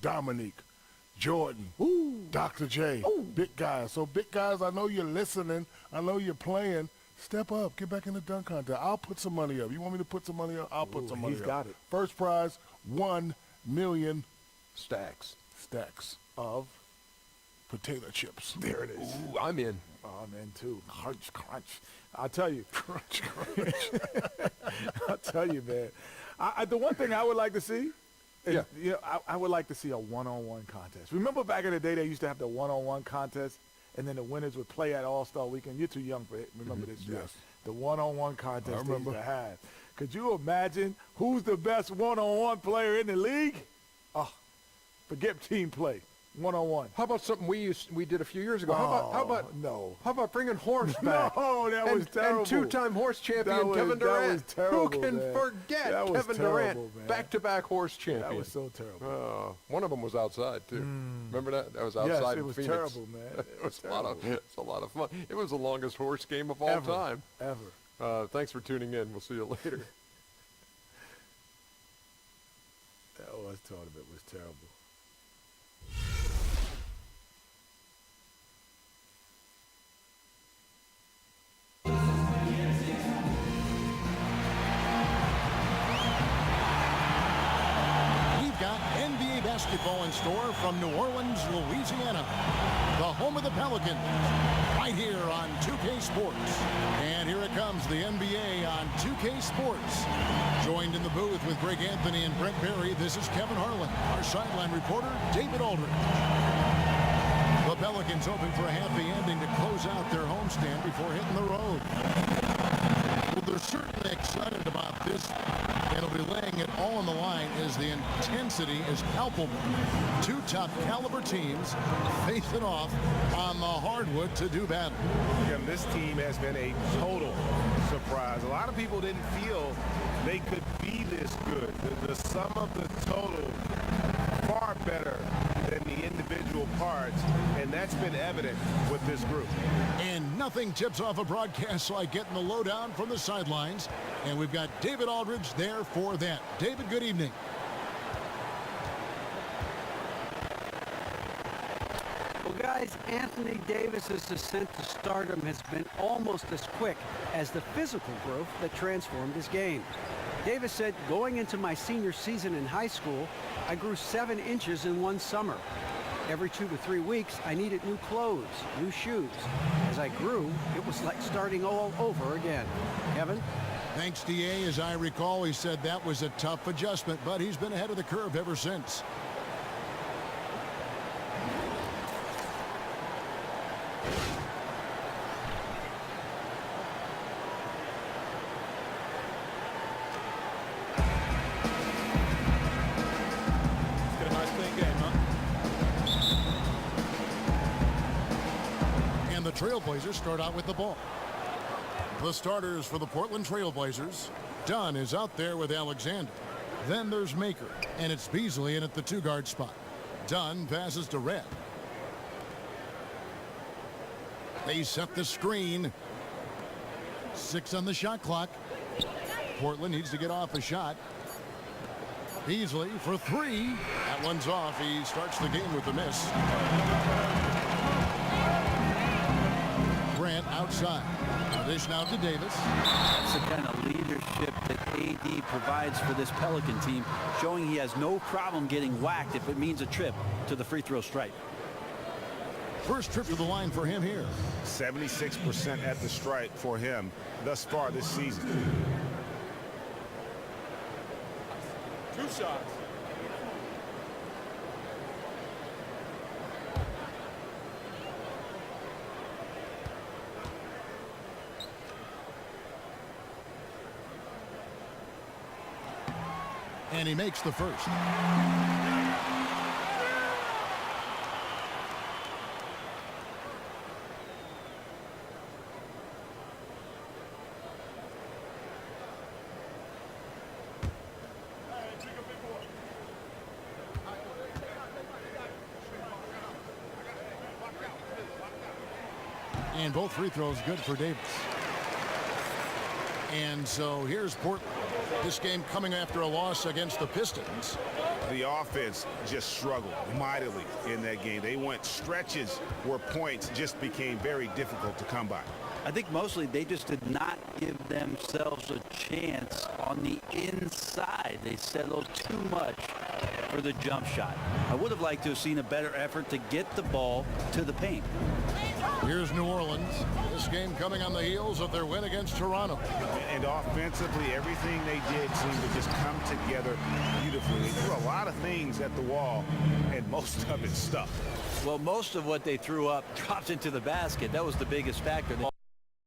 Dominique, Jordan, Ooh. Dr. J, Ooh. big guys. So big guys, I know you're listening. I know you're playing. Step up. Get back in the dunk contest. I'll put some money up. You want me to put some money up? I'll put some money up. He's got it. First prize, 1 million Stacks. stacks Of. potato chips. There it is. Ooh, I'm in. Oh, I'm in too. Crunch, crunch. I'll tell you. Crunch, crunch. I'll tell you, man. The one thing I would like to see is, I would like to see a one-on-one contest. Remember back in the day they used to have the one-on-one contest, and then the winners would play at All-Star Weekend. You're too young for it. Remember this? Yes. The one-on-one contest I they used remember. to have. Could you imagine who's the best one-on-one player in the league? Oh, forget team play. One-on-one. How about something we did a few years ago? No. How about bringing horseback? No, that was terrible. And two-time horse champion Kevin Durant. That was terrible, Who can man. forget That was Kevin terrible, Durant, man. back-to-back horse champion? That was so terrible. One of them was outside too. Remember that? That was outside Yes, it in was Phoenix. terrible, man. It was a lot of fun. It was the longest horse game of all time. Ever. Thanks for tuning in. We'll see you later. That was tournament was terrible. We've got NBA basketball in store from New Orleans, Louisiana, the home of the Pelicans, right here on 2K Sports. And here it comes, the NBA on 2K Sports. Joined in the booth with Greg Anthony and Brent Berry, this is Kevin Harlan. Our sideline reporter, David Aldridge. The Pelicans hoping for a happy ending to close out their homestand before hitting the road. Well, they're certainly excited about this. It'll be laying it all on the line as the intensity is palpable. Two top caliber teams face it off on the hardwood to do battle. Jim, this team has been a total surprise. A lot of people didn't feel they could be this good. The sum of the total far better than the individual parts, and that's been evident with this group. And nothing tips off a broadcast like getting the lowdown from the sidelines. And we've got David Aldridge there for that. David, good evening. Well, guys, Anthony Davis's ascent to stardom has been almost as quick as the physical growth that transformed his game. Davis said, going into my senior season in high school, I grew 7 inches in one summer. Every 2 to 3 weeks, I needed new clothes, new shoes. As I grew, it was like starting all over again. Kevin? Thanks, DA. As I recall, he said that was a tough adjustment, but he's been ahead of the curve ever since. And the Trailblazers start out with the ball. The starters for the Portland Trailblazers. Dunn is out there with Alexander. Then there's Maker, and it's Beasley in at the 2-guard spot. Dunn passes to Red. They set the screen. 6 on the shot clock. Portland needs to get off a shot. Beasley for 3. That one's off. He starts the game with a miss. Grant outside. Now dish now to Davis. That's the kind of leadership that AD provides for this Pelican team, showing he has no problem getting whacked if it means a trip to the free throw stripe. First trip to the line for him here. 76% at the stripe for him thus far this season. 2 shots. And he makes the first. And both free throws good for Davis. And so here's Portland. This game coming after a loss against the Pistons. The offense just struggled mightily in that game. They went stretches where points just became very difficult to come by. I think mostly they just did not give themselves a chance on the inside. They settled too much for the jump shot. I would have liked to have seen a better effort to get the ball to the paint. Here's New Orleans. This game coming on the heels of their win against Toronto. And offensively, everything they did seemed to just come together beautifully. They threw a lot of things at the wall, and most of it stuck. Well, most of what they threw up dropped into the basket. That was the biggest factor.